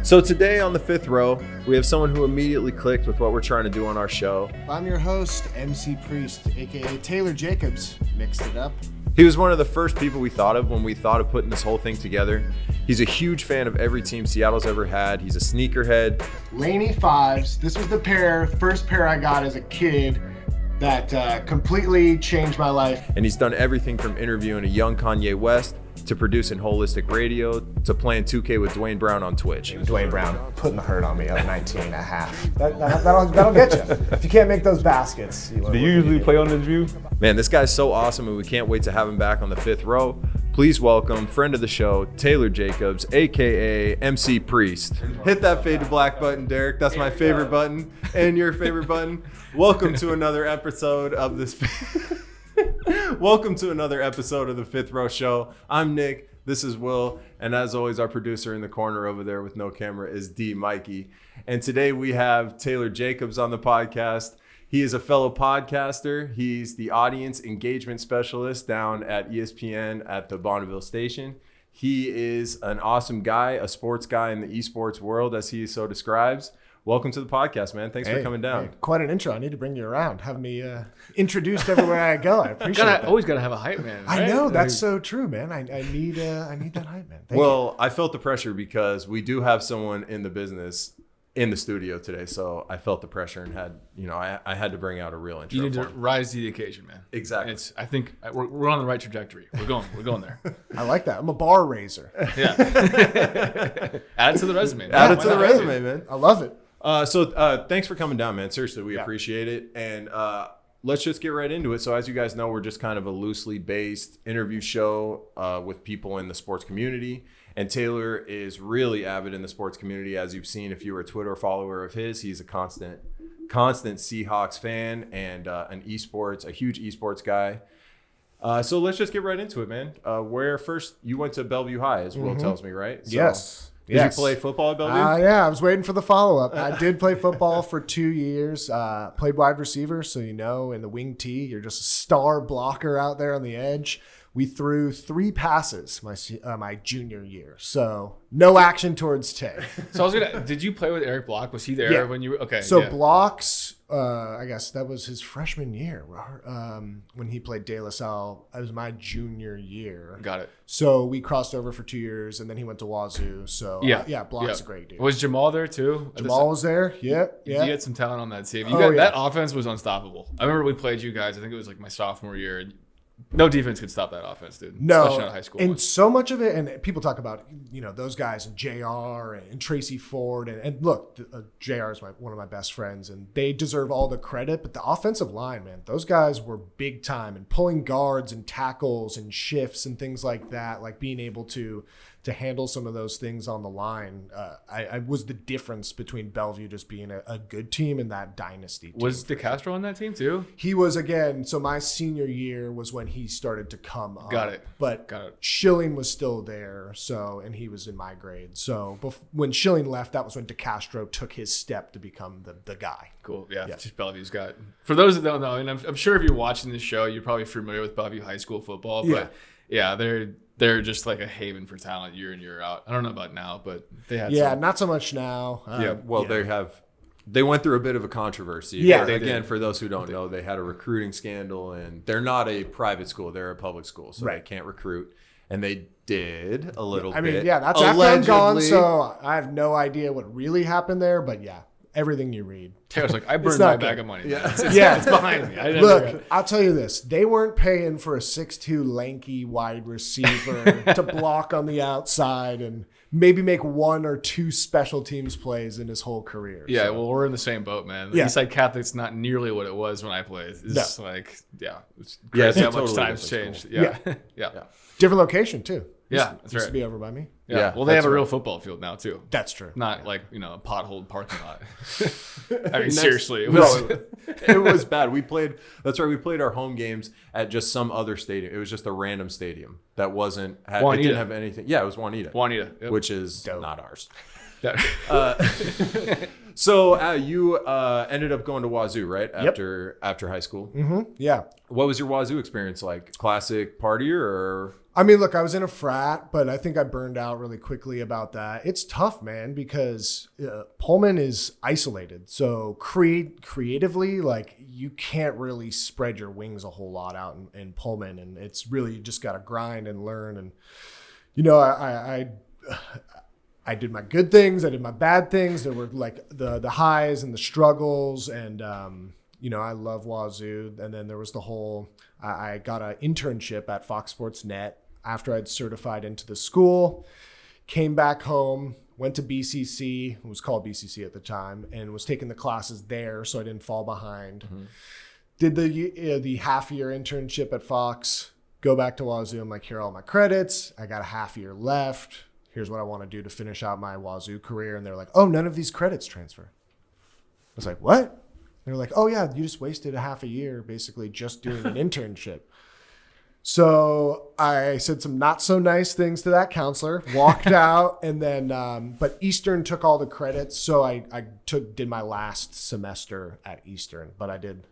So today on the fifth row, we have someone who immediately clicked with what we're trying to do on our show. I'm your host, MC Priest, aka Taylor Jacobs. Mixed it up. He was one of the first people we thought of when we thought of putting this whole thing together. He's a huge fan of every team Seattle's ever had. He's a sneakerhead. Laney 5s. This was the first pair I got as a kid that completely changed my life. And he's done everything from interviewing a young Kanye West to producing Holistic Radio to playing 2K with Dwayne Brown on Twitch. Dwayne Brown putting the hurt on me at 19 and a half. That'll get you. If you can't make those baskets. Do you usually play on this view? Man, this guy's so awesome, and we can't wait to have him back on the fifth row. Please welcome friend of the show, Taylor Jacobs, aka MC Priest. Hit that fade to black button, Derek. That's my favorite button, and your favorite button. Welcome to another episode of this. Welcome to another episode of the Fifth Row Show. I'm Nick. This is Will, and as always, our producer in the corner over there with no camera is D. Mikey. And today we have Taylor Jacobs on the podcast. He is a fellow podcaster. He's the audience engagement specialist down at ESPN at the Bonneville station. He is an awesome guy, a sports guy in the esports world, as he so describes. Welcome to the podcast, man. Thanks for coming down. Hey, quite an intro. I need to bring you around, have me introduced everywhere I go. I appreciate that. Always got to have a hype man, right? I know, that's so true, man. I need that hype man. Thank you. I felt the pressure because we do have someone in the business in the studio today, so I felt the pressure and had, I had to bring out a real intro. You need to rise to the occasion, man. Exactly. I think we're on the right trajectory. We're going there. I like that. I'm a bar raiser. Yeah. Add it to the resume. Man. Add it to the resume, man. I love it. So thanks for coming down, man. Seriously, we appreciate it. And let's just get right into it. So as you guys know, we're just kind of a loosely based interview show with people in the sports community. And Taylor is really avid in the sports community, as you've seen if you were a Twitter follower of his. He's a constant Seahawks fan and a huge esports guy. So let's just get right into it, man. Where first you went to Bellevue High, as Will tells me, right? So, yes. Did you play football at Bellevue? Yeah, I was waiting for the follow-up. I did play football for 2 years. Played wide receiver, so in the wing tee, you're just a star blocker out there on the edge. We threw 3 passes my junior year, so no action towards Tay. So did you play with Eric Block? Was he there when you were, okay. So Block's, I guess that was his freshman year when he played De La Salle. It was my junior year. Got it. So we crossed over for 2 years, and then he went to Wazoo. So Block's a great dude. Was Jamal there too? Jamal was there. Yeah. You had some talent on that team. That offense was unstoppable. I remember we played you guys. I think it was like my sophomore year. No defense could stop that offense, dude. No, especially in high school. And so much of it, and people talk about, those guys and JR and Tracy Ford. And look, JR is one of my best friends, and they deserve all the credit. But the offensive line, man, those guys were big time and pulling guards and tackles and shifts and things like that, like being able to handle some of those things on the line. I was the difference between Bellevue just being a good team and that dynasty team. Was DeCastro on that team too? He was, again. So my senior year was when he started to come up. Got it. But Schilling was still there, and he was in my grade. So when Schilling left, that was when DeCastro took his step to become the guy. Cool. Yeah. Just Bellevue's got. For those that don't know, and I'm sure if you're watching this show, you're probably familiar with Bellevue High School football. But they're just like a haven for talent year in, year out. I don't know about now, but they had not so much now. They went through a bit of a controversy. Yeah. Again, for those who don't know, they had a recruiting scandal, and they're not a private school. They're a public school, so they can't recruit. And they did a little bit. I mean, that's after I'm gone, so I have no idea what really happened there, but everything you read. Taylor's like, I burned my bag of money. Yeah. It's behind me. Look, I'll tell you this. They weren't paying for a 6'2" lanky wide receiver to block on the outside and maybe make 1 or 2 special teams plays in his whole career. Yeah, well, we're in the same boat, man. The Eastside Catholic's not nearly what it was when I played. It's it's crazy how much time's changed. Yeah. Different location, too. Yeah, that's used right. to be over by me. Yeah. Well, they have a real football field now too. That's true. Not like a potholed parking lot. I mean, seriously, it was bad. We played. That's right. We played our home games at just some other stadium. It was just a random stadium that it didn't have anything. Yeah, it was Juanita. Yep. Which is not ours. Yeah. So you ended up going to Wazoo, right? After high school. Mm-hmm. Yeah. What was your Wazoo experience like? Classic partier or? I mean, look, I was in a frat, but I think I burned out really quickly about that. It's tough, man, because Pullman is isolated. So creatively, like you can't really spread your wings a whole lot out in Pullman. And it's really, you just got to grind and learn. And, you know, I did my good things. I did my bad things. There were like the highs and the struggles. And, you know, I love Wazoo. And then there was the whole, I got an internship at Fox Sports Net after I'd certified into the school, came back home, went to BCC, it was called BCC at the time, and was taking the classes there so I didn't fall behind. Mm-hmm. Did the half-year internship at Fox, go back to Wazoo. I'm like, here are all my credits. I got a half year left. Here's what I want to do to finish out my Wazoo career. And they're like, oh, none of these credits transfer. I was like, what? They're like, oh, yeah, you just wasted a half a year basically just doing an internship. So I said some not so nice things to that counselor, walked out, and then, but Eastern took all the credits. So I did my last semester at Eastern, but I did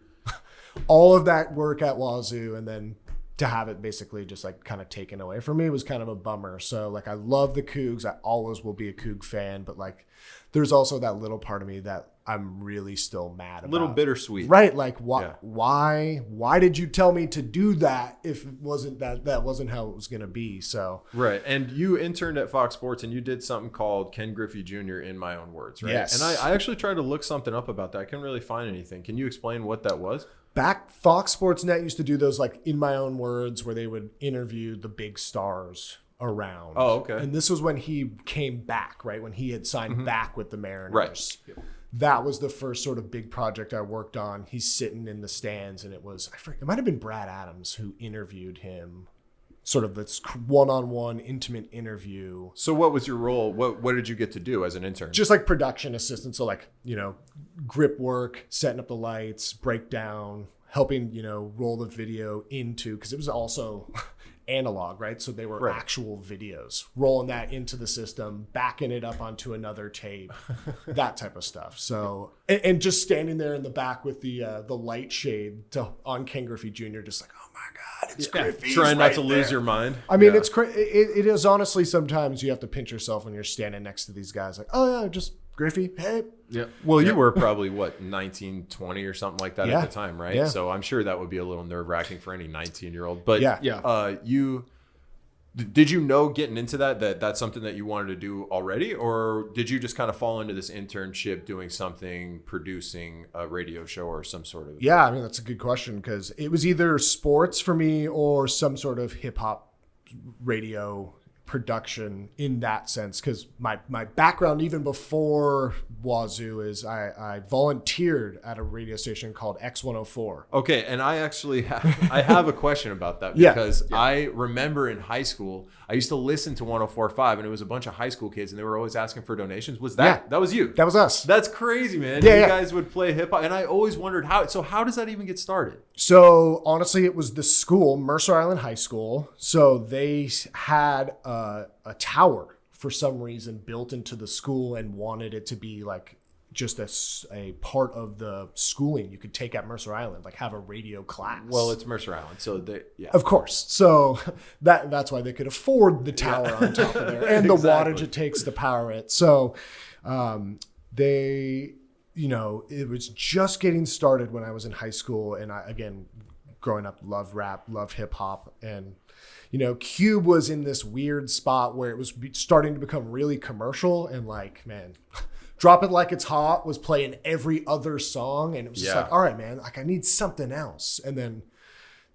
all of that work at Wazoo, and then to have it basically just like kind of taken away from me was kind of a bummer. So like, I love the Cougs. I always will be a Coug fan, but like, there's also that little part of me that I'm really still mad about. A little bittersweet. Right. Like why did you tell me to do that if it wasn't that wasn't how it was going to be? So. Right. And you interned at Fox Sports and you did something called Ken Griffey Jr. in my own words, right? Yes. And I actually tried to look something up about that. I couldn't really find anything. Can you explain what that was? Back Fox Sports Net used to do those like in my own words where they would interview the big stars around. Oh, okay. And this was when he came back, right? When he had signed back with the Mariners. Right. That was the first sort of big project I worked on. He's sitting in the stands, and it might have been Brad Adams who interviewed him, sort of this one-on-one intimate interview. So what was your role? What did you get to do as an intern? Just like production assistant. So like, you know, grip work, setting up the lights, breakdown, helping, you know, roll the video into, because it was also analog, right? So they were actual videos, rolling that into the system, backing it up onto another tape, that type of stuff. So, and just standing there in the back with the light shade on Ken Griffey Jr., just like, oh my God, it's Griffey. Trying not to lose your mind. I mean, it is honestly, sometimes you have to pinch yourself when you're standing next to these guys like, oh yeah, just Griffey, hey. Yeah. Well, you were probably, 19, 20 or something like that at the time, right? Yeah. So I'm sure that would be a little nerve-wracking for any 19-year-old. But did you know getting into that's something that you wanted to do already? Or did you just kind of fall into this internship doing something, producing a radio show or some sort of... Yeah, I mean, that's a good question because it was either sports for me or some sort of hip-hop radio production in that sense, because my background even before Wazoo is I volunteered at a radio station called X104. Okay, and I actually have a question about that because I remember in high school I used to listen to 104.5 and it was a bunch of high school kids and they were always asking for donations. Was that that was you? That was us. That's crazy, man. Yeah, you guys would play hip hop and I always wondered how does that even get started? So honestly, it was the school, Mercer Island High School. So they had a tower for some reason built into the school and wanted it to be like just a part of the schooling you could take at Mercer Island, like have a radio class. Well, it's Mercer Island, so of course. So that's why they could afford the tower on top of there and the wattage it takes to power it. So they, you know, it was just getting started when I was in high school, and I, again, growing up, loved rap, loved hip hop, and you know, Cube was in this weird spot where it was starting to become really commercial and like, man, Drop It Like It's Hot was playing every other song. And it was just like, all right, man, like I need something else. And then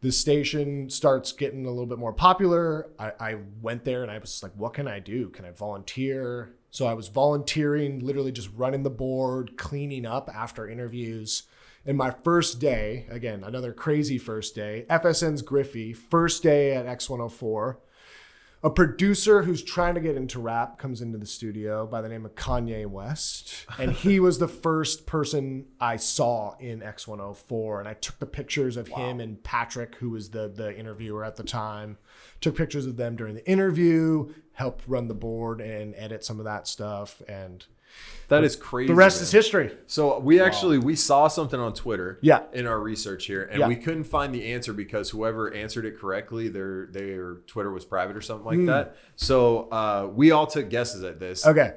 the station starts getting a little bit more popular. I went there and I was just like, what can I do? Can I volunteer? So I was volunteering, literally just running the board, cleaning up after interviews. And my first day, again, another crazy first day, FSN's Griffey, first day at X104. A producer who's trying to get into rap comes into the studio by the name of Kanye West. And he was the first person I saw in X104. And I took the pictures of him and Patrick, who was the interviewer at the time. Took pictures of them during the interview, help run the board and edit some of that stuff. And That is crazy. the rest man. is history. So we saw something on Twitter in our research here, and we couldn't find the answer because whoever answered it correctly, their Twitter was private or something like that. So we all took guesses at this. Okay.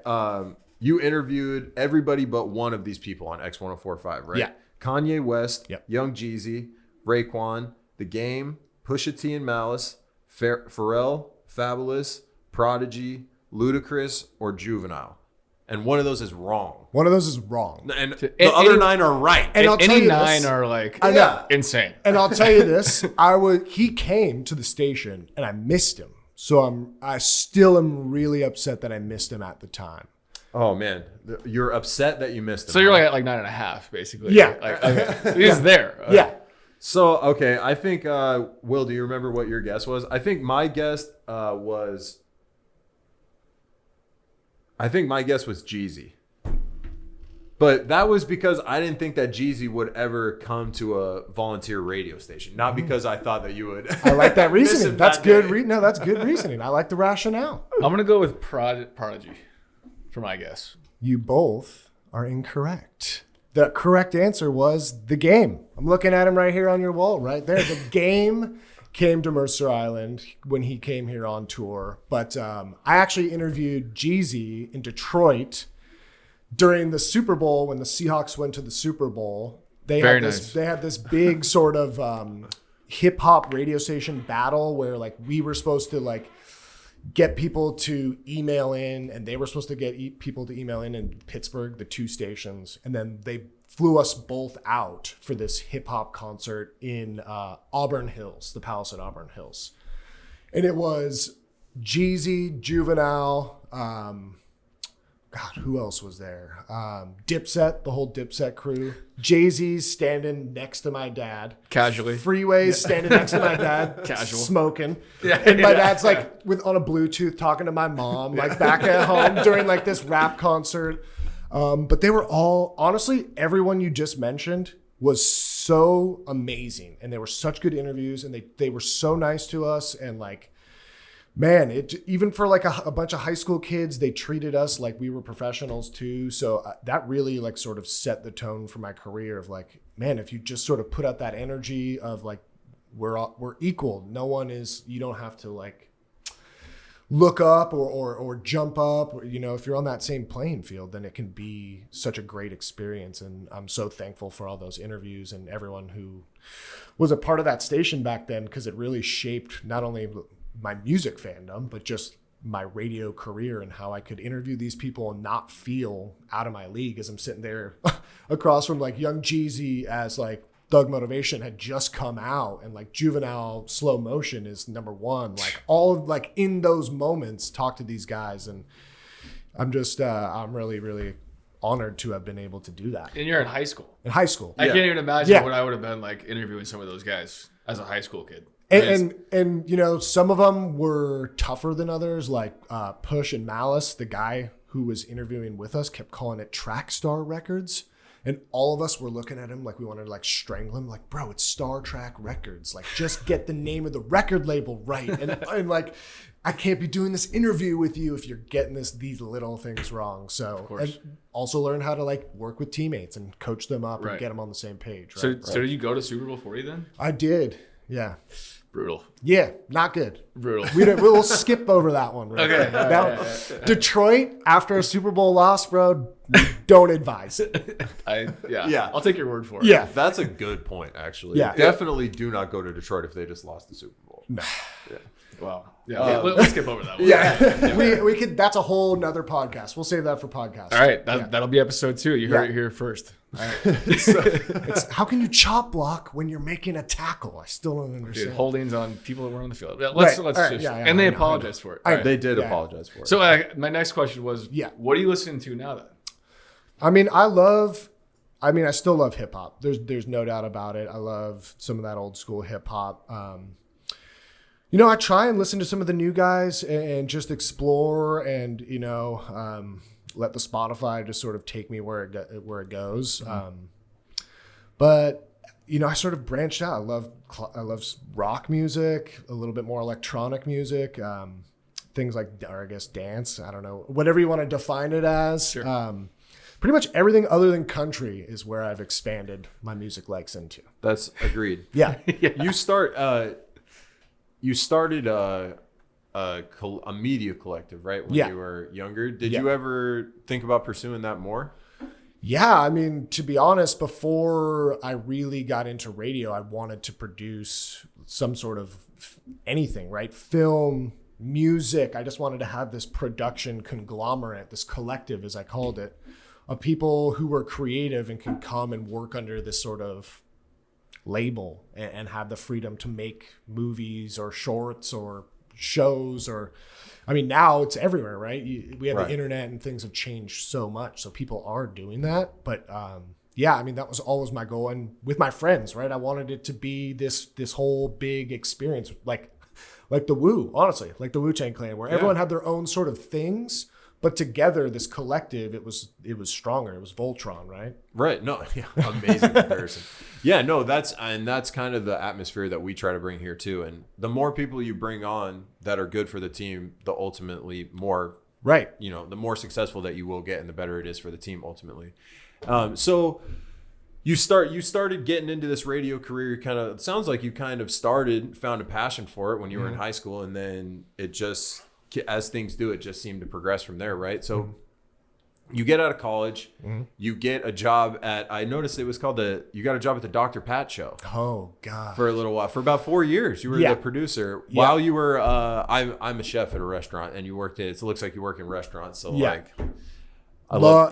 You interviewed everybody but one of these people on X1045, right? Yeah. Kanye West, Yep. Young Jeezy, Raekwon, The Game, Pusha T and Malice, Pharrell, Fabulous, Prodigy, Ludacris, or Juvenile. And one of those is wrong. One of those is wrong. And the other 9 are right. And I'll tell Any you 9 this. are like I know. insane. And I'll tell you this, he came to the station and I missed him. So I still am really upset that I missed him at the time. Oh, man. You're upset that you missed him. So you're like at like 9.5, basically. Yeah. Like, okay. So he's there. Yeah. So, okay, I think, Will, do you remember what your guess was? I think my guess was Jeezy. But that was because I didn't think that Jeezy would ever come to a volunteer radio station. Not because I thought that you would. I like that miss reasoning. him That's that good. day. No, that's good reasoning. I like the rationale. I'm going to go with Prodigy for my guess. You both are incorrect. The correct answer was The Game. I'm looking at him right here on your wall, right there. The Game came to Mercer Island when he came here on tour. But I actually interviewed Jeezy in Detroit during the Super Bowl when the Seahawks went to the Super Bowl. They had this big sort of hip hop radio station battle where like we were supposed to like get people to email in, and they were supposed to get people to email in Pittsburgh, the 2 stations. And then they flew us both out for this hip hop concert in Auburn Hills, the Palace at Auburn Hills. And it was Jeezy, Juvenile, God, who else was there? Dipset, the whole Dipset crew. Jay-Z's standing next to my dad. Casually. Freeways standing next to my dad. Casual. Smoking. And my dad's like on a Bluetooth talking to my mom, like back at home during like this rap concert. But they were all, honestly, everyone you just mentioned was so amazing. And they were such good interviews, and they were so nice to us. And like, man, even for like a bunch of high school kids, they treated us like we were professionals too. So that really like sort of set the tone for my career of like, man, if you just sort of put out that energy of like, we're equal. No one is, you don't have to like look up or jump up. Or, you know, if you're on that same playing field, then it can be such a great experience. And I'm so thankful for all those interviews and everyone who was a part of that station back then, because it really shaped not only my music fandom, but just my radio career and how I could interview these people and not feel out of my league as I'm sitting there across from like Young Jeezy as like Thug Motivation had just come out, and like Juvenile Slow Motion is #1. Like all of like in those moments, talk to these guys, and I'm just I'm really, really honored to have been able to do that. And you're in high school. In high school. I can't even imagine what I would have been like interviewing some of those guys as a high school kid. And you know, some of them were tougher than others, like Push and Malice. The guy who was interviewing with us kept calling it Track Star Records. And all of us were looking at him like we wanted to like strangle him. Like, bro, it's Star Trek Records. Like, just get the name of the record label right. And like, I can't be doing this interview with you if you're getting these little things wrong. So, and also learn how to like work with teammates and coach them up and get them on the same page. Right? So did you go to Super Bowl 40 then? I did. Yeah. Brutal. Yeah, not good. Brutal. We'll skip over that one. Right? Okay. Now, Detroit, after a Super Bowl loss, bro, don't advise. Yeah. I'll take your word for it. Yeah. That's a good point, actually. Yeah. Definitely do not go to Detroit if they just lost the Super Bowl. No. Wow. Yeah. Let's skip over that one. Yeah. We could, that's a whole nother podcast. We'll save that for podcast. All right. That'll be episode 2. You heard it here first. All right. It's, how can you chop block when you're making a tackle? I still don't understand. Dude, holdings on people that were on the field. Let's Right. just, I and they know. apologized for it. I All know. right. They did apologize for it. So my next question was, what are you listening to now then? I mean, I still love hip hop. There's no doubt about it. I love some of that old school hip hop. You know, I try and listen to some of the new guys and just explore and, you know, let the Spotify just sort of take me where it goes. But, you know, I sort of branched out. I love rock music, a little bit more electronic music, things like, or I guess dance, I don't know, whatever you want to define it as. Sure. Pretty much everything other than country is where I've expanded my music likes into. That's agreed. Yeah. You started a media collective, right? When Yeah. you were younger. Did Yeah. you ever think about pursuing that more? Yeah, I mean, to be honest, before I really got into radio, I wanted to produce some sort of anything, right? Film, music. I just wanted to have this production conglomerate, this collective, as I called it, of people who were creative and can come and work under this sort of label and have the freedom to make movies or shorts or shows. Or I mean, now it's everywhere, right? We have Right. the internet and things have changed so much, so people are doing that. But yeah, I mean, that was always my goal, and with my friends, right? I wanted it to be this whole big experience, like the Wu, honestly, like the Wu-Tang Clan, where everyone had their own sort of things, but together, this collective, it was stronger. It was Voltron, right? Right. No. Yeah. Amazing comparison. Yeah. No. That's kind of the atmosphere that we try to bring here too. And the more people you bring on that are good for the team, the ultimately more, Right. the more successful that you will get, and the better it is for the team ultimately. So you started getting into this radio career. It sounds like you found a passion for it when you were in high school, and then it just, as things do, it just seemed to progress from there, right? So you get out of college, you get a job I noticed it was called you got a job at the Dr. Pat show Oh God. for a little while, for about 4 years. You were Yeah. the producer Yeah. while you were, I'm a chef at a restaurant, and you worked it looks like you work in restaurants. So Yeah.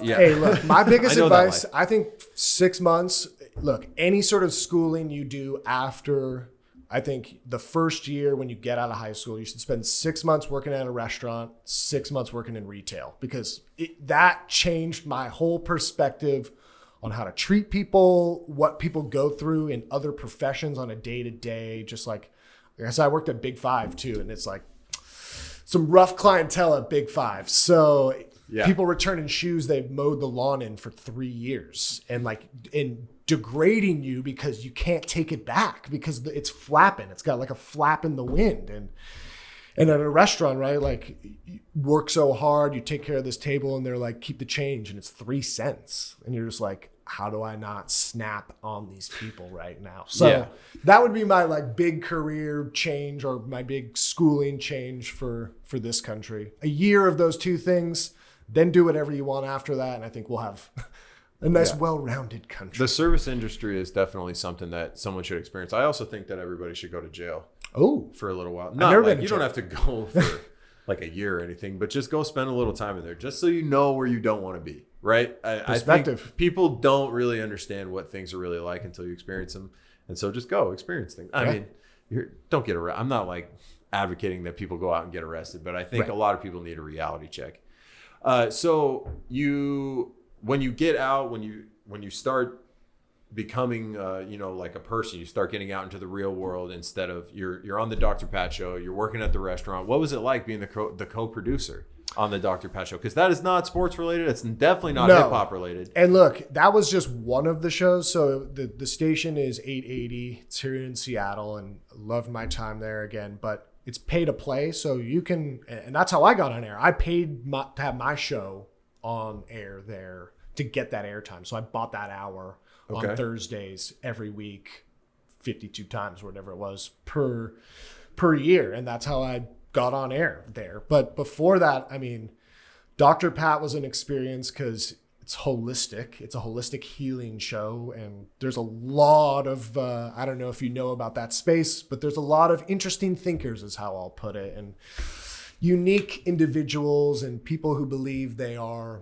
yeah. Hey, look, my biggest I know that advice, I think 6 months, look, any sort of schooling you do after, I think the first year when you get out of high school, you should spend 6 months working at a restaurant, 6 months working in retail, because that changed my whole perspective on how to treat people, what people go through in other professions on a day-to-day. Just like I said, I worked at Big Five too, and it's like some rough clientele at Big Five. So Yeah. people returning shoes they've mowed the lawn in for 3 years, and degrading you because you can't take it back because it's flapping. It's got like a flap in the wind. And at a restaurant, right? Like, you work so hard, you take care of this table, and they're like, keep the change, and it's 3 cents. And you're just like, how do I not snap on these people right now? So Yeah. that would be my big career change, or my big schooling change for this country. A year of those two things, then do whatever you want after that. And I think we'll have a nice, well-rounded country. The service industry is definitely something that someone should experience. I also think that everybody should go to jail Oh, for a little while. never been to You jail. don't have to go for like a year or anything, but just go spend a little time in there, just so you know where you don't want to be. Right? I Perspective. think people don't really understand what things are really like until you experience them, and so just go experience things. I Yeah. mean, don't get arrested. I'm not advocating that people go out and get arrested, but I think Right. a lot of people need a reality check. So when you get out, when you start becoming, like a person, you start getting out into the real world instead of you're on the Dr. Pat show, you're working at the restaurant. What was it like being the co-producer on the Dr. Pat show? Because that is not sports related. It's definitely not No. hip hop related. And look, that was just one of the shows. So the station is 880. It's here in Seattle, and loved my time there again. But it's pay to play, so you can, and that's how I got on air. I paid to have my show on air there to get that airtime. So I bought that hour Okay. on Thursdays every week, 52 times, whatever it was per year, and that's how I got on air there. But before that, I mean, Dr. Pat was an experience because it's holistic. It's a holistic healing show, and there's a lot of I don't know if you know about that space, but there's a lot of interesting thinkers, is how I'll put it, and unique individuals and people who believe they are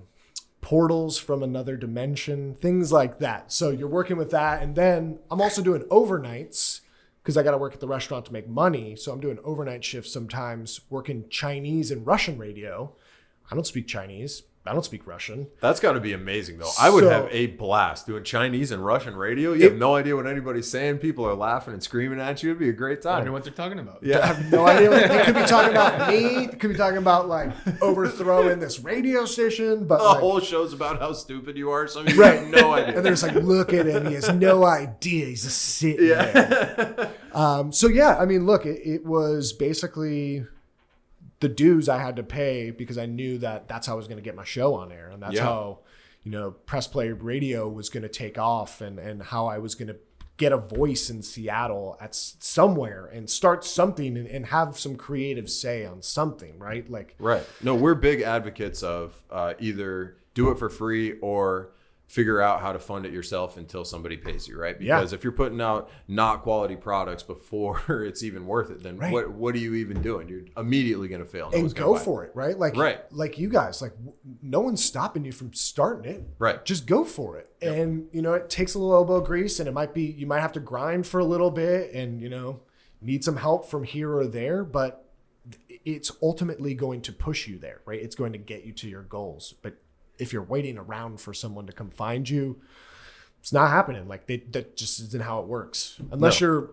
portals from another dimension, things like that. So you're working with that, and then I'm also doing overnights because I got to work at the restaurant to make money. So I'm doing overnight shifts sometimes, working Chinese and Russian radio. I don't speak Chinese. I don't speak Russian. That's got to be amazing, though. I would So- have a blast doing Chinese and Russian radio. You have no idea what anybody's saying. People are laughing and screaming at you. It'd be a great I wonder time. what they're talking about. I Yeah. have no idea. They could be talking about me. They could be talking about overthrowing this radio station. But The whole show's about how stupid you are. So you Right. have no idea. and they're just look at him. He has no idea. He's just sitting there. Yeah. So yeah, I mean, look, it was basically the dues I had to pay because I knew that that's how I was going to get my show on air. And that's how, press play radio was going to take off and how I was going to get a voice in Seattle at somewhere and start something and have some creative say on something, right? Right. No, we're big advocates of either do it for free or figure out how to fund it yourself until somebody pays you, right? Because if you're putting out not quality products before it's even worth it, then what are you even doing? You're immediately going to fail. And go for it, right? Like you guys, no one's stopping you from starting it. Right. Just go for it. Yep. And, it takes a little elbow grease and you might have to grind for a little bit and, need some help from here or there, but it's ultimately going to push you there, right? It's going to get you to your goals. But if you're waiting around for someone to come find you, it's not happening. That just isn't how it works. Unless you're,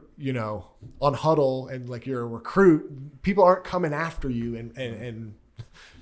on Huddle and you're a recruit, people aren't coming after you and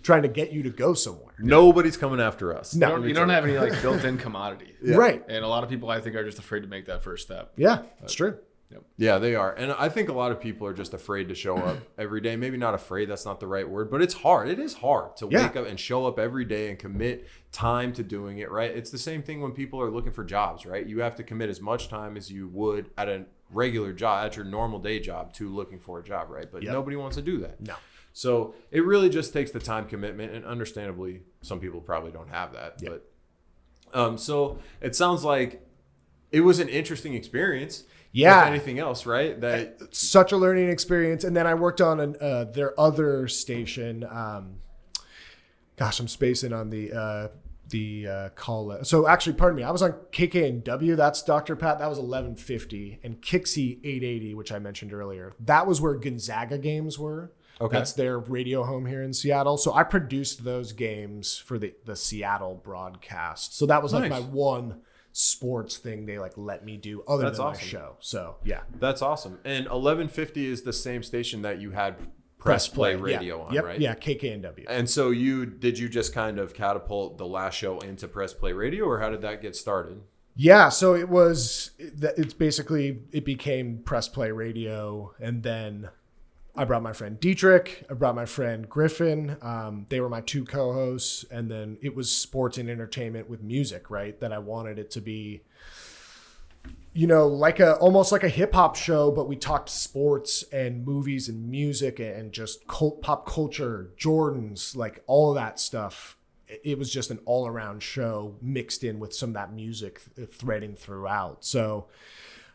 trying to get you to go somewhere. Nobody's coming after us. No, you don't have any built-in commodity. Right. And a lot of people I think are just afraid to make that first step. Yeah, it's true. Yep. Yeah, they are. And I think a lot of people are just afraid to show up every day. Maybe not afraid, that's not the right word, but it's hard. It is hard to wake up and show up every day and commit time to doing it, right? It's the same thing when people are looking for jobs, right? You have to commit as much time as you would at a regular job, at your normal day job, to looking for a job, right? But nobody wants to do that. No. So it really just takes the time commitment, and understandably, some people probably don't have that. Yep. But so it sounds like it was an interesting experience. Yeah. If anything else, right? That such a learning experience. And then I worked on their other station. I'm spacing on the call. So actually, pardon me, I was on KKNW. That's Dr. Pat. That was 1150, and Kixie 880, which I mentioned earlier. That was where Gonzaga games were. Okay. That's their radio home here in Seattle. So I produced those games for the Seattle broadcast. So that was my one sports thing they let me do other than my show. So yeah, that's awesome. And 1150 is the same station that you had Press Play Radio on, right? Yeah, KKNW. And so did you just kind of catapult the last show into Press Play Radio, or how did that get started? Yeah, so it became Press Play Radio, and then I brought my friend Dietrich, I brought my friend Griffin. They were my two co-hosts, and then it was sports and entertainment with music, right? That I wanted it to be, almost like a hip hop show, but we talked sports and movies and music and just pop culture, Jordans, all of that stuff. It was just an all around show mixed in with some of that music threading throughout. So,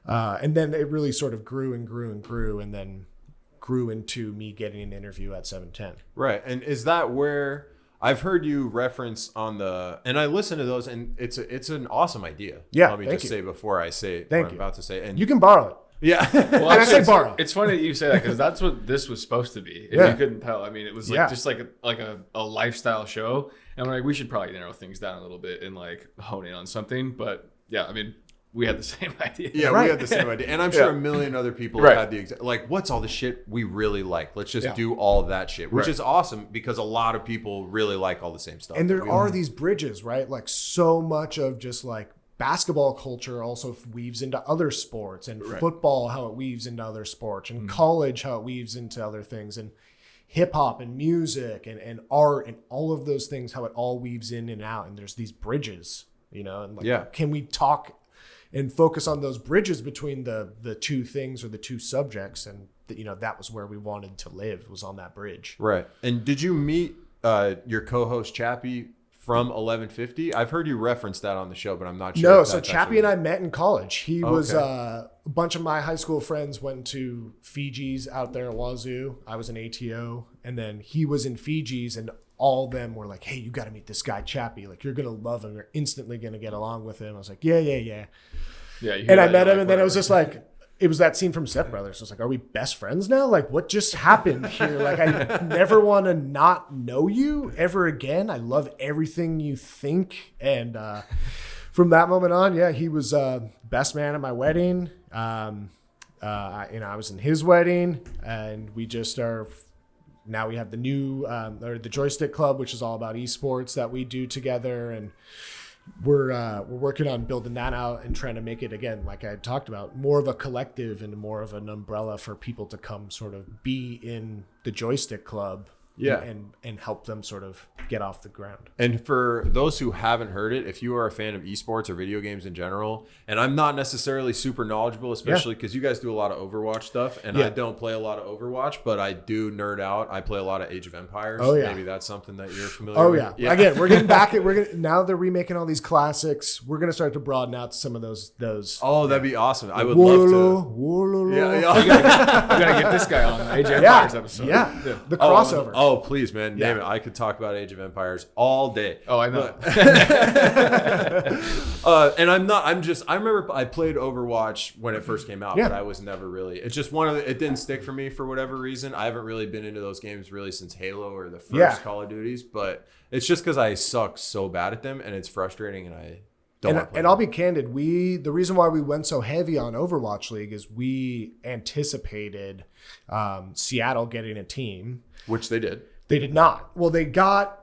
and then it really sort of grew and grew and grew, and then grew into me getting an interview at 710. Right. And is that where I've heard you reference and I listen to those, and it's an awesome idea. Yeah. Let me just say before I say what I'm about to say. And you can borrow it. Yeah. Well, and I say borrow. It's funny that you say that, because that's what this was supposed to be. If you couldn't tell, I mean, it was just like a lifestyle show, and we should probably narrow things down a little bit and hone in on something. But yeah, I mean, we had the same idea. Yeah, we had the same idea. And I'm sure a million other people have had the exact, what's all the shit we really like? Let's just do all that shit, which is awesome, because a lot of people really like all the same stuff. And there are these bridges, right? So much of just basketball culture also weaves into other sports, and football, how it weaves into other sports, and college, how it weaves into other things, and hip hop and music and art and all of those things, how it all weaves in and out. And there's these bridges, and can we talk and focus on those bridges between the two things or the two subjects? And that was where we wanted to live, was on that bridge. Right. And did you meet your co-host Chappie from 1150? I've heard you reference that on the show, but I'm not sure. No, so Chappie and I met in college. He was a bunch of my high school friends went to Fiji's out there at Wazoo. I was in ATO, and then he was in Fiji's, and all of them were like, "Hey, you got to meet this guy Chappie. You're gonna love him. You're instantly gonna get along with him." I was like, "Yeah." Yeah. And I met him, and then it was just it was that scene from Step Brothers. I was like, are we best friends now? What just happened here? I never want to not know you ever again. I love everything you think. And from that moment on, he was best man at my wedding. I was in his wedding, and we just are. Now we have the new the Joystick Club, which is all about esports that we do together, and we're working on building that out and trying to make it, again, like I talked about, more of a collective and more of an umbrella for people to come sort of be in the Joystick Club and help them sort of get off the ground. And for those who haven't heard it, if you are a fan of esports or video games in general, and I'm not necessarily super knowledgeable, especially because you guys do a lot of Overwatch stuff, and I don't play a lot of Overwatch, but I do nerd out. I play a lot of Age of Empires. Oh, yeah. Maybe that's something that you're familiar with. Yeah. Again, we're getting back at now they're remaking all these classics. We're gonna start to broaden out to some of those. Oh, that'd be awesome. I would love to. Yeah. We gotta get this guy on the Age of Empires episode. Yeah. The crossover. Oh, please, man. Name it. I could talk about Age of Empires all day. Oh, I know. And I remember I played Overwatch when it first came out, but I was never really, it's just it didn't stick for me for whatever reason. I haven't really been into those games really since Halo or the first Call of Duties, but it's just because I suck so bad at them and it's frustrating and I don't want to play and I'll be candid, the reason why we went so heavy on Overwatch League is we anticipated Seattle getting a team. Which they did. They did not. Well, they got,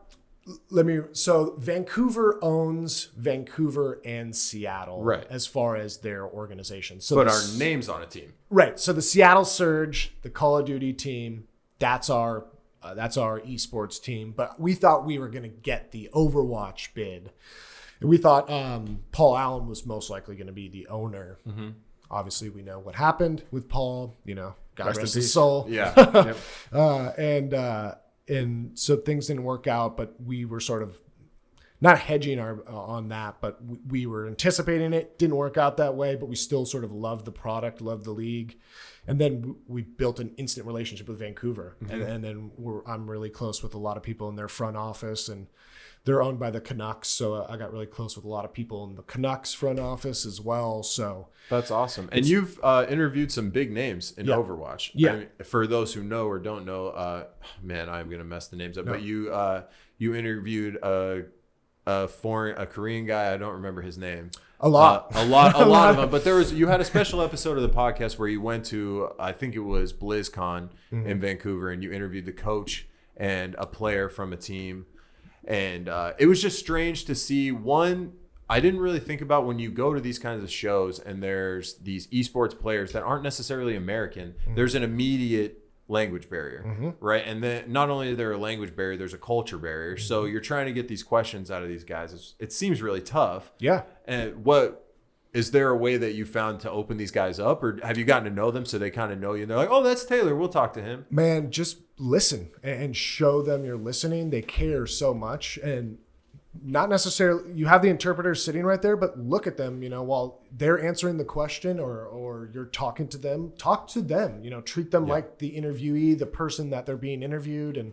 so Vancouver owns Vancouver and Seattle as far as their organization. So but our name's on a team. Right. So the Seattle Surge, the Call of Duty team, that's our esports team. But we thought we were going to get the Overwatch bid. And we thought Paul Allen was most likely going to be the owner. Mm-hmm. Obviously, we know what happened with Paul. God rest his soul. Yeah. And so things didn't work out, but we were sort of not hedging on that, but we were anticipating it. Didn't work out that way, but we still sort of loved the product, loved the league. And then we built an instant relationship with Vancouver. Mm-hmm. And then I'm really close with a lot of people in their front office, and they're owned by the Canucks. So I got really close with a lot of people in the Canucks front office as well. So that's awesome. And you've interviewed some big names in Overwatch. Yeah. I mean, for those who know or don't know, man, I'm going to mess the names up, but you interviewed a Korean guy. I don't remember his name. A lot of them. But you had a special episode of the podcast where you went to, I think it was BlizzCon in Vancouver, and you interviewed the coach and a player from a team. And it was just strange to see. One, I didn't really think about when you go to these kinds of shows and there's these esports players that aren't necessarily American, there's an immediate language barrier, right? And then not only is there a language barrier, there's a culture barrier. So you're trying to get these questions out of these guys. It seems really tough. Yeah. And is there a way that you found to open these guys up, or have you gotten to know them so they kind of know you and they're like, oh, that's Taylor, we'll talk to him? Man, just listen and show them you're listening. They care so much. And not necessarily, you have the interpreter sitting right there, but look at them, while they're answering the question or you're talking to them, talk to them, treat them like the interviewee, the person that they're being interviewed. And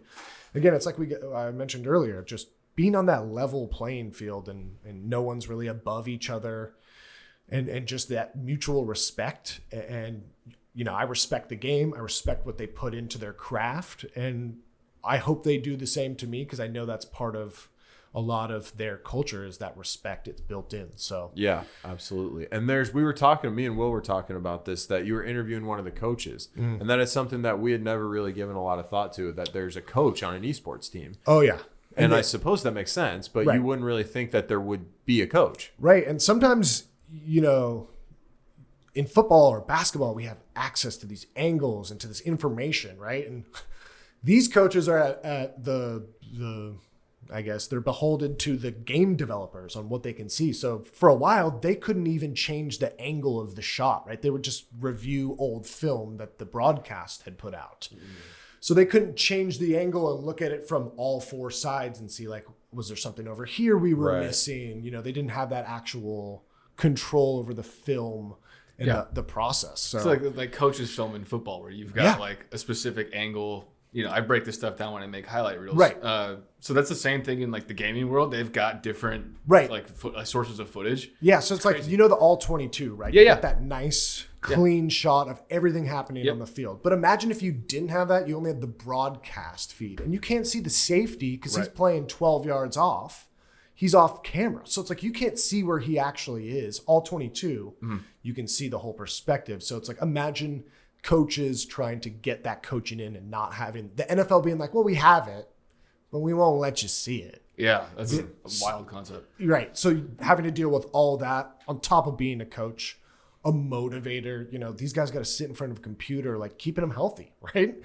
again, it's like I mentioned earlier, just being on that level playing field and no one's really above each other. And just that mutual respect. And, I respect the game. I respect what they put into their craft. And I hope they do the same to me, because I know that's part of a lot of their culture is that respect. It's built in. So yeah, absolutely. And me and Will were talking about this, that you were interviewing one of the coaches. And that is something that we had never really given a lot of thought to, that there's a coach on an esports team. Oh, yeah. And I suppose that makes sense, but you wouldn't really think that there would be a coach. Right. And sometimes, in football or basketball, we have access to these angles and to this information, right? And these coaches are at the I guess they're beholden to the game developers on what they can see. So for a while, they couldn't even change the angle of the shot, right? They would just review old film that the broadcast had put out. So they couldn't change the angle and look at it from all four sides and see, like, was there something over here we were missing? They didn't have that actual control over the film and the process. So it's like coaches film in football, where you've got like a specific angle. I break this stuff down when I make highlight reels. Right. So that's the same thing in like the gaming world. They've got different sources of footage. Yeah. So it's like, the all 22, right? Yeah. You got that nice clean shot of everything happening on the field. But imagine if you didn't have that, you only had the broadcast feed, and you can't see the safety because he's playing 12 yards off. He's off camera. So it's like you can't see where he actually is. All 22, you can see the whole perspective. So it's like, imagine coaches trying to get that coaching in and not having the NFL being like, well, we have it, but we won't let you see it. Yeah, that's a wild concept. Right. So having to deal with all that on top of being a coach a motivator. You know, these guys got to sit in front of a computer, like keeping them healthy, right?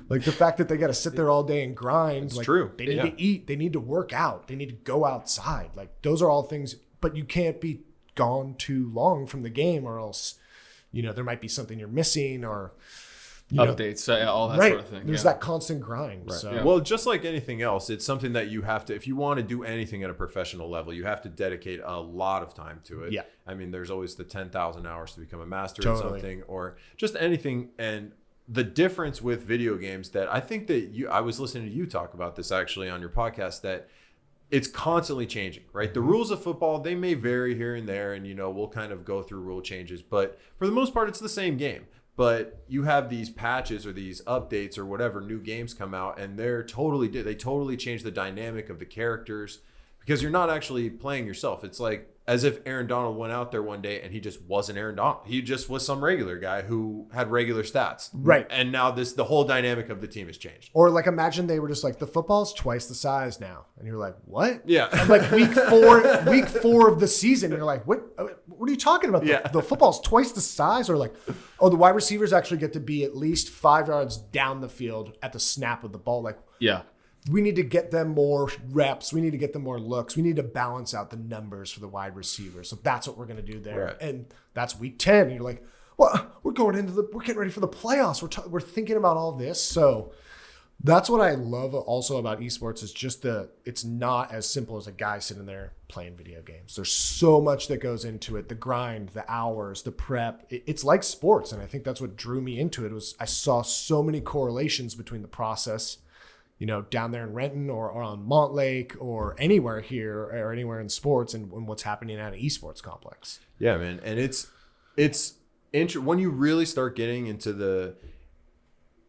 Like the fact that they got to sit there all day and grind. It's like, true. They need to eat. They need to work out. They need to go outside. Like those are all things, but you can't be gone too long from the game or else, you know, there might be something you're missing or, you know, Updates, all that right. sort of thing. There's that constant grind. Right. So. Yeah. Well, just like anything else, it's something that you have to, if you want to do anything at a professional level, you have to dedicate a lot of time to it. Yeah. I mean, there's always the 10,000 hours to become a master Totally. at something or just anything. And the difference with video games that I think that I was listening to you talk about this actually on your podcast, that it's constantly changing, right? The rules of football, they may vary here and there, and, you know, we'll kind of go through rule changes, but for the most part, it's the same game. But you have these patches or these updates or whatever, new games come out, and they totally change the dynamic of the characters because you're not actually playing yourself. It's like as if Aaron Donald went out there one day and he just wasn't Aaron Donald. He just was some regular guy who had regular stats. Right. And now the whole dynamic of the team has changed. Or like imagine they were just like the football's twice the size now, and you're like, what? Yeah. And like week four of the season, you're like, what are you talking about? Yeah. The football's twice the size, or like, oh, the wide receivers actually get to be at least 5 yards down the field at the snap of the ball. Like, Yeah. we need to get them more reps. We need to get them more looks. We need to balance out the numbers for the wide receivers. So that's what we're going to do there. Right. And that's week 10. And you're like, well, we're getting ready for the playoffs. We're thinking about all this. So that's what I love also about esports is just it's not as simple as a guy sitting there playing video games. There's so much that goes into it. The grind, the hours, the prep. It's like sports. And I think that's what drew me into it was I saw so many correlations between the process, you know, down there in Renton or on Montlake or anywhere here or anywhere in sports and what's happening at an esports complex. Yeah, man. And it's when you really start getting into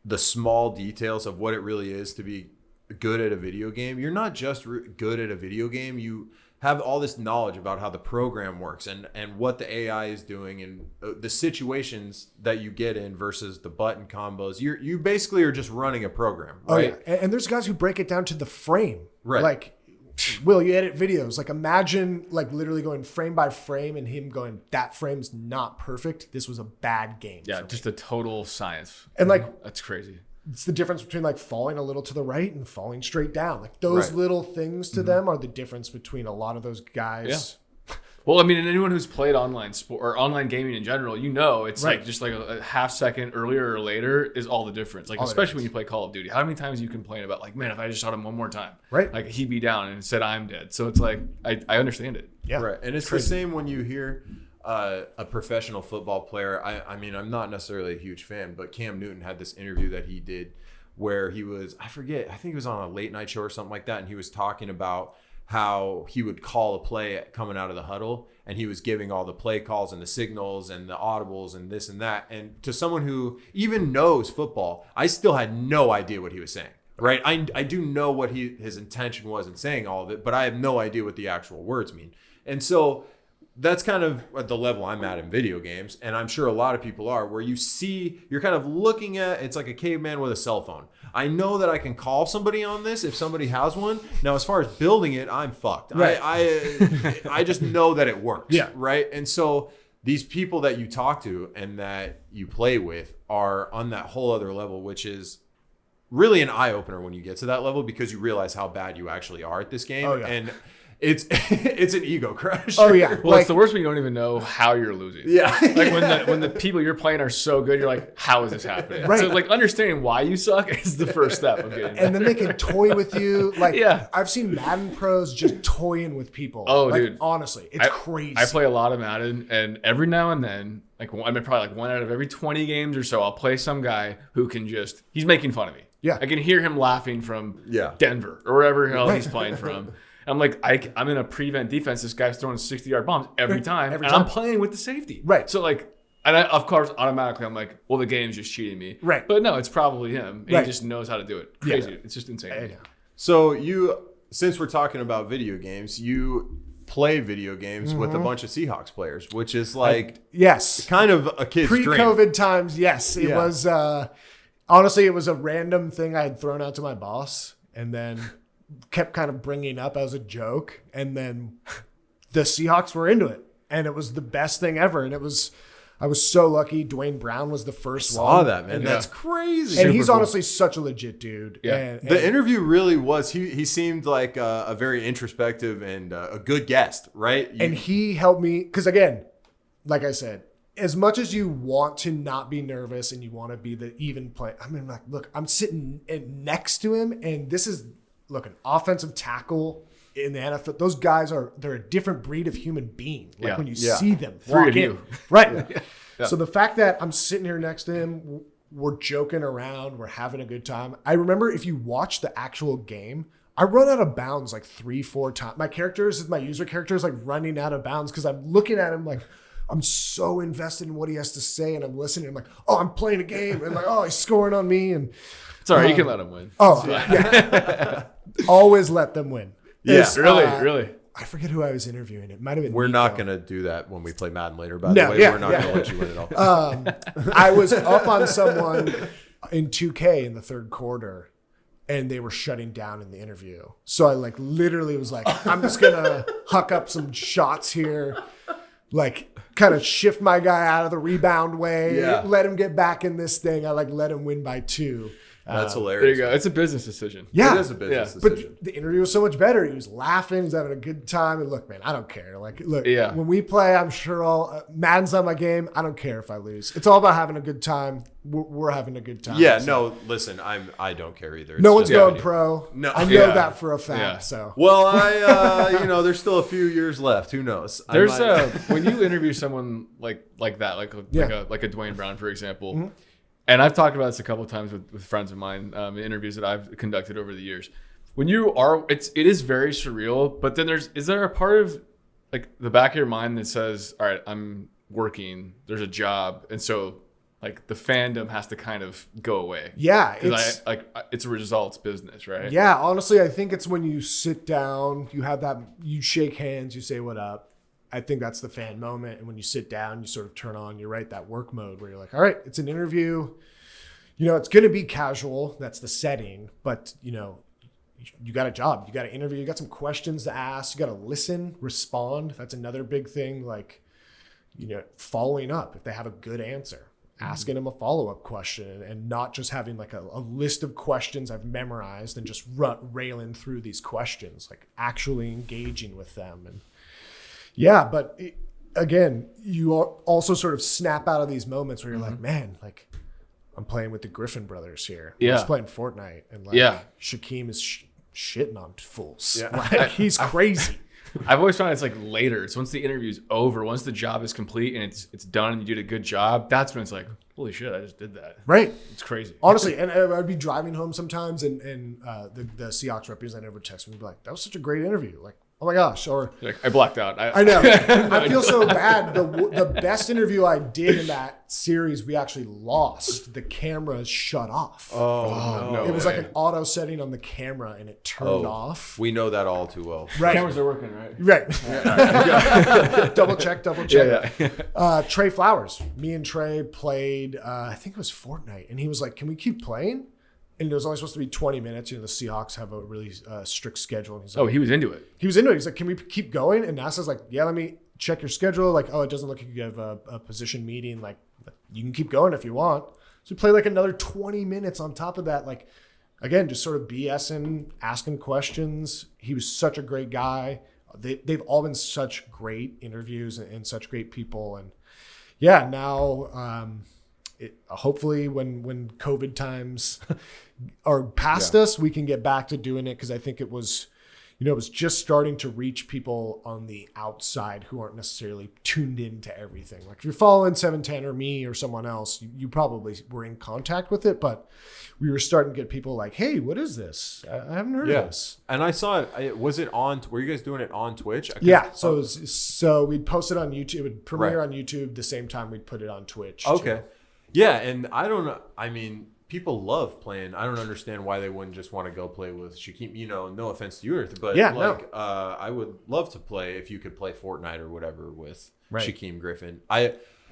the small details of what it really is to be good at a video game, you're not just good at a video game. You have all this knowledge about how the program works and what the AI is doing and the situations that you get in versus the button combos. You basically are just running a program, right? Oh, yeah. And there's guys who break it down to the frame. Right. Like, Will, you edit videos. Like, imagine, like, literally going frame by frame and him going, that frame's not perfect. This was a bad game. Yeah, just a total science. And, like, that's crazy. It's the difference between, like, falling a little to the right and falling straight down. Like, those Right. little things to them are the difference between a lot of those guys. Well, I mean, and anyone who's played online sport or online gaming in general, you know, it's Right. like just like a half second earlier or later is all the difference. Like, All the especially when you play Call of Duty, how many times you complain about like, man, if I just shot him one more time, Right. Like he'd be down and it said I'm dead. So it's like I understand it. Yeah. Right. And it's the same when you hear a professional football player. I mean, I'm not necessarily a huge fan, but Cam Newton had this interview that he did where he was, I forget, I think he was on a late night show or something like that. And he was talking about how he would call a play coming out of the huddle and he was giving all the play calls and the signals and the audibles and this and that. And to someone who even knows football, I still had no idea what he was saying. Right. I do know what his intention was in saying all of it, but I have no idea what the actual words mean. And so that's kind of at the level I'm at in video games. And I'm sure a lot of people are, where you're kind of looking at, it's like a caveman with a cell phone. I know that I can call somebody on this if somebody has one. Now, as far as building it, I'm fucked. Right. I just know that it works. Yeah. Right. And so these people that you talk to and that you play with are on that whole other level, which is really an eye opener when you get to that level, because you realize how bad you actually are at this game. Oh, yeah. And it's an ego crush. Oh, yeah. Well, it's the worst when you don't even know how you're losing. Yeah. Like when the people you're playing are so good, you're like, how is this happening? Right. So like understanding why you suck is the first step of getting And then they can toy with you. Like, Yeah. I've seen Madden pros just toying with people. Oh, like, dude. honestly, it's crazy. I play a lot of Madden, and every now and then, like I mean, probably like 1 out of every 20 games or so, I'll play some guy who can he's making fun of me. Yeah. I can hear him laughing from Yeah. Denver or wherever hell he's playing from. I'm like, I'm in a prevent defense. This guy's throwing 60-yard bombs every time, and I'm playing with the safety. Right. So like, and of course, automatically, I'm like, well, the game's just cheating me. Right. But no, it's probably him. And Right. He just knows how to do it. Crazy. Yeah. It's just insane. I know. So since we're talking about video games, you play video games with a bunch of Seahawks players, which is like Yes. kind of a kid's dream. Pre-COVID times, yes. It Yeah. was, honestly, it was a random thing I had thrown out to my boss and then kept kind of bringing up as a joke. And then the Seahawks were into it. And it was the best thing ever. And it was, I was so lucky. Dwayne Brown was the first one. Saw that, man. And, That's crazy. and he's Super cool. honestly such a legit dude. Yeah. And The interview really was. He seemed like a very introspective and a good guest, right? and he helped me because, again, like I said, as much as you want to not be nervous and you want to be the even play, I mean, like, look, I'm sitting next to him, and this is, look, an offensive tackle in the NFL. Those guys they're a different breed of human being. Like when you see them Three walk of in, you. right? So the fact that I'm sitting here next to him, we're joking around, we're having a good time. I remember if you watch the actual game, I run out of bounds like 3-4 times. My user character is like running out of bounds because I'm looking at him like, I'm so invested in what he has to say, and I'm listening. I'm like, oh, I'm playing a game, and like, oh, he's scoring on me, and It's all right. You can let him win. oh, yeah, always let them win. Yeah. It's, Really. I forget who I was interviewing. It might have been. We're Nico. not gonna do that when we play Madden later. By No, the way, yeah, we're not yeah. gonna let you win it all. I was up on someone in 2K in the third quarter, and they were shutting down in the interview. So I like literally was like, I'm just gonna huck up some shots here, like kind of shift my guy out of the rebound way, Yeah. let him get back in this thing. I like let him win by 2. That's hilarious. There you go. It's a business decision. Yeah, It is a business but decision. the interview was so much better. He was laughing. He's having a good time. And look, man, I don't care. Like, look, Yeah. when we play, I'm sure Madden's not my game. I don't care if I lose. It's all about having a good time. We're having a good time. Yeah, So no, listen, I don't care either. no It's one's just- going pro. No. I know Yeah. that for a fact. Yeah. So Well, there's still a few years left. Who knows? I There's might- when you interview someone like that, like Yeah. a Dwayne Brown, for example. Mm-hmm. And I've talked about this a couple of times with friends of mine in interviews that I've conducted over the years. When you are, it is very surreal. But then is there a part of like the back of your mind that says, all right, I'm working, there's a job, and so like the fandom has to kind of go away. yeah, Because it's a results business, right? yeah. Honestly, I think it's when you sit down, you shake hands, you say what up. I think that's the fan moment. And when you sit down, you sort of turn on, you're right, that work mode where you're like, all right, it's an interview. You know, it's going to be casual. That's the setting. But, you know, you got a job. You got to interview. You got some questions to ask. You got to listen, respond. That's another big thing. Like, you know, following up if they have a good answer. Asking them a follow-up question and not just having like a list of questions I've memorized and just railing through these questions, like actually engaging with them. And yeah, but again, you also sort of snap out of these moments where you're like, man, like I'm playing with the Griffin brothers here. Yeah. I'm just playing Fortnite, and like Shaquem is shitting on fools. Yeah. Like, he's crazy. I've always found it's like later. It's once the interview's over, once the job is complete and it's done and you did a good job, that's when it's like, holy shit, I just did that. Right. It's crazy. Honestly, and I'd be driving home sometimes, and the Seahawks representative would text me and be like, that was such a great interview. Like, oh my gosh. Or Like, I blacked out. I know. I feel so bad. The best interview I did in that series, we actually lost. The cameras shut off. Oh, no. It was like an auto setting on the camera, and it turned off. We know that all too well. Right. Cameras are working, right? Right. double check. Yeah. Trey Flowers. Me and Trey played, I think it was Fortnite. And he was like, can we keep playing? And it was only supposed to be 20 minutes. You know, the Seahawks have a really strict schedule. And he's like, Oh, he was into it. He was into it. He's like, can we keep going? And NASA's like, yeah, let me check your schedule. Like, oh, it doesn't look like you have a position meeting. Like, you can keep going if you want. So we play like another 20 minutes on top of that. Like, again, just sort of BSing, asking questions. He was such a great guy. They've all been such great interviews and such great people. And yeah, now hopefully when COVID times are past us, we can get back to doing it, because I think it was just starting to reach people on the outside who aren't necessarily tuned into everything. Like if you're following 710 or me or someone else, you probably were in contact with it, but we were starting to get people like, hey, what is this? I haven't heard of this. And I saw it. Was it on? Were you guys doing it on Twitch? Yeah. So we'd post it on YouTube. It would premiere on YouTube the same time we'd put it on Twitch. Okay. too. Yeah, and I don't know. I mean, people love playing. I don't understand why they wouldn't just want to go play with Shaquem. You know, no offense to you, Earth, but Yeah, I would love to play if you could play Fortnite or whatever with Right. Shaquem Griffin.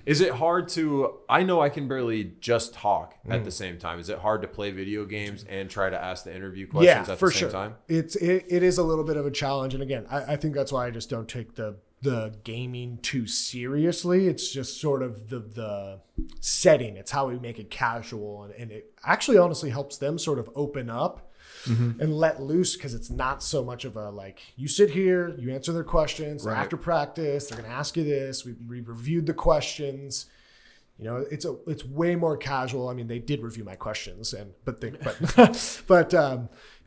Is it hard to? I know I can barely just talk at the same time. Is it hard to play video games and try to ask the interview questions at the same time? It is a little bit of a challenge, and again, I think that's why I just don't take the the gaming too seriously. It's just sort of the setting. It's how we make it casual, and it actually honestly helps them sort of open up and let loose, because it's not so much of a like, you sit here, you answer their questions. Right. After practice, they're going to ask you this. We reviewed the questions. You know, it's way more casual. I mean, they did review my questions, but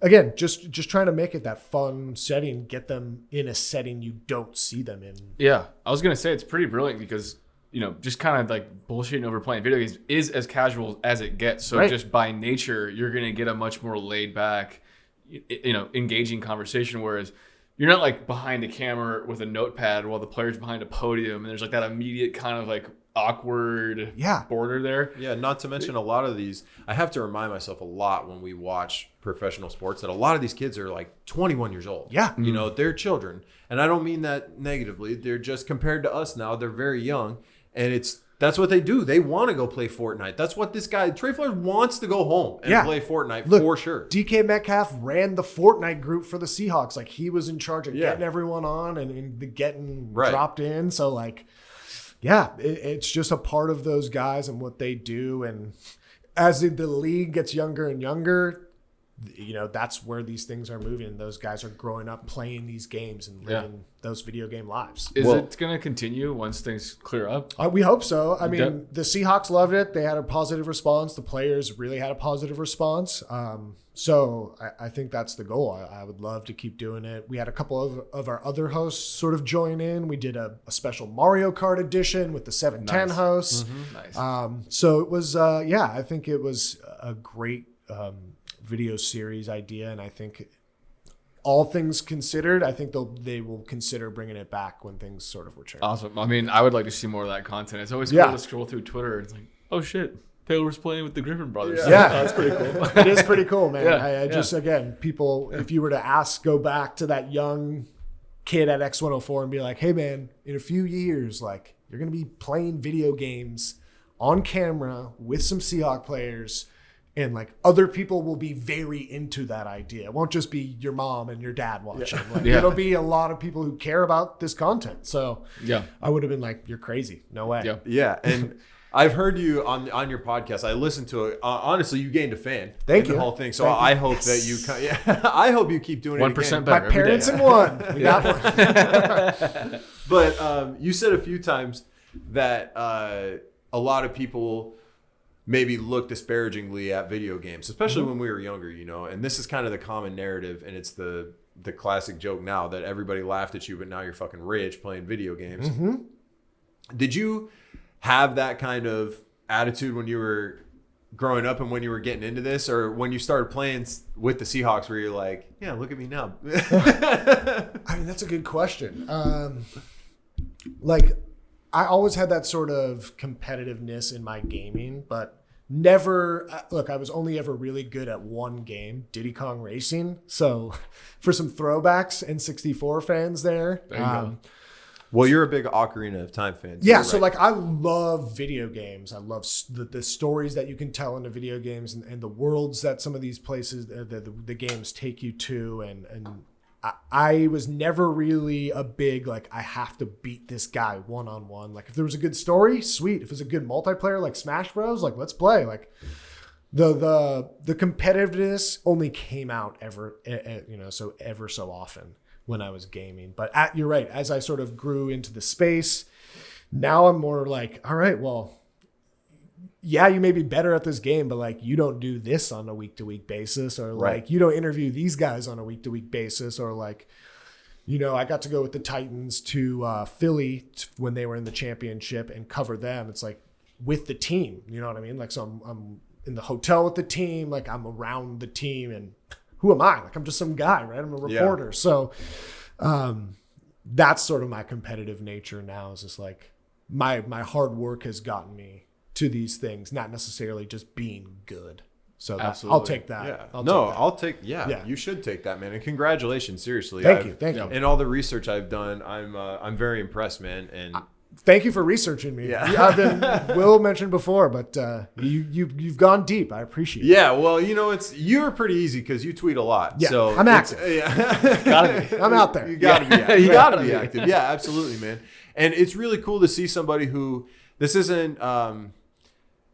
again, just trying to make it that fun setting, get them in a setting you don't see them in. Yeah, I was gonna say it's pretty brilliant because, you know, just kind of like bullshitting over playing video games is as casual as it gets. So just by nature, you're gonna get a much more laid back, you know, engaging conversation. Whereas you're not like behind a camera with a notepad while the player's behind a podium, and there's like that immediate kind of like awkward border there. Yeah, not to mention a lot of these, I have to remind myself a lot when we watch professional sports that a lot of these kids are like 21 years old. Yeah. You know, they're children. And I don't mean that negatively. They're just, compared to us now, they're very young. And that's what they do. They want to go play Fortnite. That's what this guy, Trey Flowers, wants to go home and play Fortnite. Look, for sure. DK Metcalf ran the Fortnite group for the Seahawks. Like, he was in charge of getting everyone on and getting dropped in. So, like, yeah, it's just a part of those guys and what they do. And as the league gets younger and younger, you know, that's where these things are moving. And those guys are growing up playing these games and living those video game lives. Is it going to continue once things clear up? We hope so. I mean, the Seahawks loved it. They had a positive response. The players really had a positive response. So I think that's the goal. I would love to keep doing it. We had a couple of our other hosts sort of join in. We did a special Mario Kart edition with the 710 hosts. Nice. So it was, I think it was a great video series idea. And I think all things considered, I think they will consider bringing it back when things sort of return. Awesome. I mean, I would like to see more of that content. It's always cool to scroll through Twitter. It's like, oh shit, Taylor's playing with the Griffin brothers. Yeah. That's pretty cool. It is pretty cool, man. Yeah. I just, again, people, if you were to go back to that young kid at X104 and be like, hey man, in a few years, like, you're going to be playing video games on camera with some Seahawks players, and like other people will be very into that idea. It won't just be your mom and your dad watching. Like, it'll be a lot of people who care about this content. So I would have been like, you're crazy. No way. Yeah. And I've heard you on your podcast. I listened to it. Honestly, you gained a fan. Thank you. The whole thing. So I hope that you. I hope you keep doing it. 1% better. My parents and one. We got one. But you said a few times that a lot of people maybe look disparagingly at video games, especially when we were younger, you know. And this is kind of the common narrative, and it's the classic joke now that everybody laughed at you, but now you're fucking rich playing video games. Did you have that kind of attitude when you were growing up and when you were getting into this, or when you started playing with the Seahawks, where you're like, yeah, look at me now? I mean, that's a good question. Like, I always had that sort of competitiveness in my gaming, but never, look, I was only ever really good at one game, Diddy Kong Racing. So for some throwbacks, N64 fans there you go. Well, you're a big Ocarina of Time fan. Yeah, right? so like, I love video games. I love the stories that you can tell in the video games, and the worlds that some of these places, the games take you to. And I was never really a big, like, I have to beat this guy one-on-one. Like, if there was a good story, sweet. If it's a good multiplayer like Smash Bros, like, let's play. Like, the competitiveness only came out ever so often when I was gaming. But you're right. As I sort of grew into the space, now I'm more like, all right, well, yeah, you may be better at this game, but like, you don't do this on a week-to-week basis, or like, you don't interview these guys on a week-to-week basis, or like, you know, I got to go with the Titans to Philly when they were in the championship and cover them. It's like with the team, you know what I mean? Like, so I'm in the hotel with the team, like I'm around the team, and who am I? Like, I'm just some guy, right? I'm a reporter. Yeah. So that's sort of my competitive nature now, is just like my hard work has gotten me to these things, not necessarily just being good. So I'll take that. Yeah. You should take that, man. And congratulations, seriously. Thank you. In all the research I've done, I'm very impressed, man. And Thank you for researching me. Yeah. I've been Will mentioned before, but you've gone deep. I appreciate it. Yeah, well, you're pretty easy because you tweet a lot. Yeah, so I'm active. Gotta be. I'm out there. You gotta be active. You gotta be active. Yeah, absolutely, man. And it's really cool to see somebody who this isn't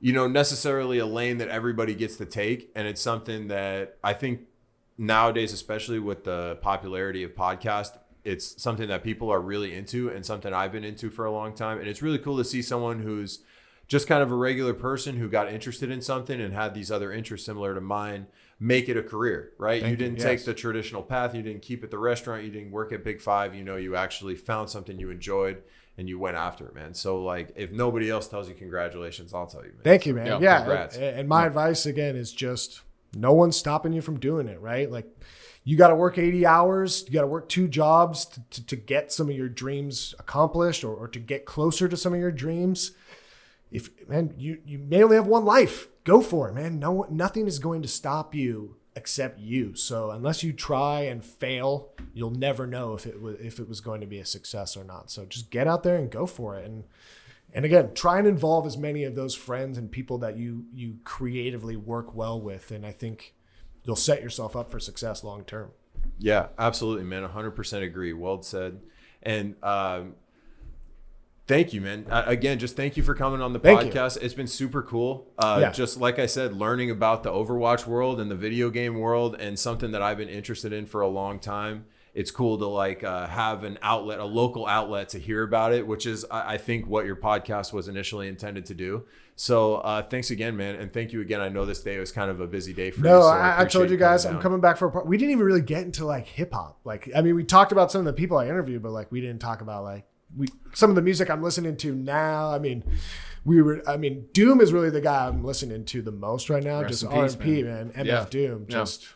necessarily a lane that everybody gets to take, and it's something that I think nowadays, especially with the popularity of podcasts, it's something that people are really into and something I've been into for a long time. And it's really cool to see someone who's just kind of a regular person who got interested in something and had these other interests similar to mine make it a career, right? You didn't take the traditional path. You didn't keep at the restaurant. You didn't work at Big Five. You actually found something you enjoyed and you went after it, man. So like, if nobody else tells you congratulations, I'll tell you, man. Thank you, man. Yeah. Congrats. And my advice again is just no one's stopping you from doing it, right? Like, you got to work 80 hours. You got to work 2 jobs to get some of your dreams accomplished or to get closer to some of your dreams. You may only have one life. Go for it, man. Nothing is going to stop you except you. So unless you try and fail, you'll never know if it was going to be a success or not. So just get out there and go for it. And again, try and involve as many of those friends and people that you creatively work well with. And I think you'll set yourself up for success long term. Yeah, absolutely, man. 100% agree. Well said. And thank you, man. Again, just thank you for coming on the podcast. It's been super cool. Just like I said, learning about the Overwatch world and the video game world, and something that I've been interested in for a long time. It's cool to have an outlet, a local outlet to hear about it, which is, I think, what your podcast was initially intended to do. So thanks again, man. And thank you again. I know this day was kind of a busy day for you. No, So I told you guys I'm down. coming back for a part. We didn't even really get into hip hop. We talked about some of the people I interviewed, but we didn't talk about some of the music I'm listening to now. Doom is really the guy I'm listening to the most right now. Rest just in peace, R&P, man. MF Yeah. Doom. Just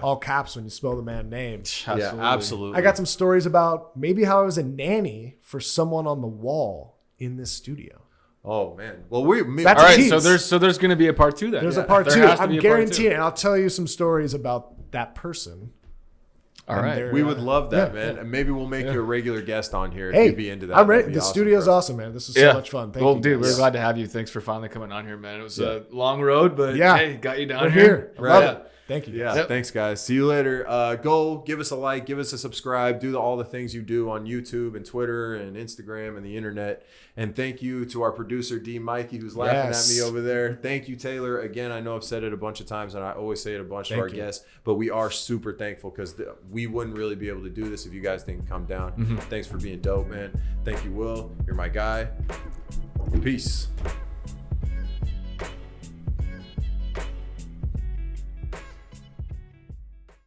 all caps when you spell the man's name. Absolutely. Yeah, absolutely. I got some stories about maybe how I was a nanny for someone on the wall in this studio. Oh man. Well, That's All a right, tease. so there's going to be a part 2 then. There's a part There 2. has to I'm be a part 2. guaranteeing it. And I'll tell you some stories about that person. All And right. they're, we would love that, yeah, man. And maybe we'll make you a regular guest on here if Hey, you'd be into that. I'm That'd ready. be The awesome, studio's bro. awesome, man. This is so much fun. Thank you. Dude, guys. we're glad to have you. Thanks for finally coming on here, man. It was a long road, but hey, got you down We're here. I Right. love Yeah. it. Thank you. Yeah, Yep. thanks, guys. See you later. Go give us a like, give us a subscribe, do all the things you do on YouTube and Twitter and Instagram and the internet. And thank you to our producer, D. Mikey, who's laughing at me over there. Thank you, Taylor. Again, I know I've said it a bunch of times, and I always say it a bunch to our guests, but we are super thankful because we wouldn't really be able to do this if you guys didn't come down. Thanks for being dope, man. Thank you, Will. You're my guy. Peace.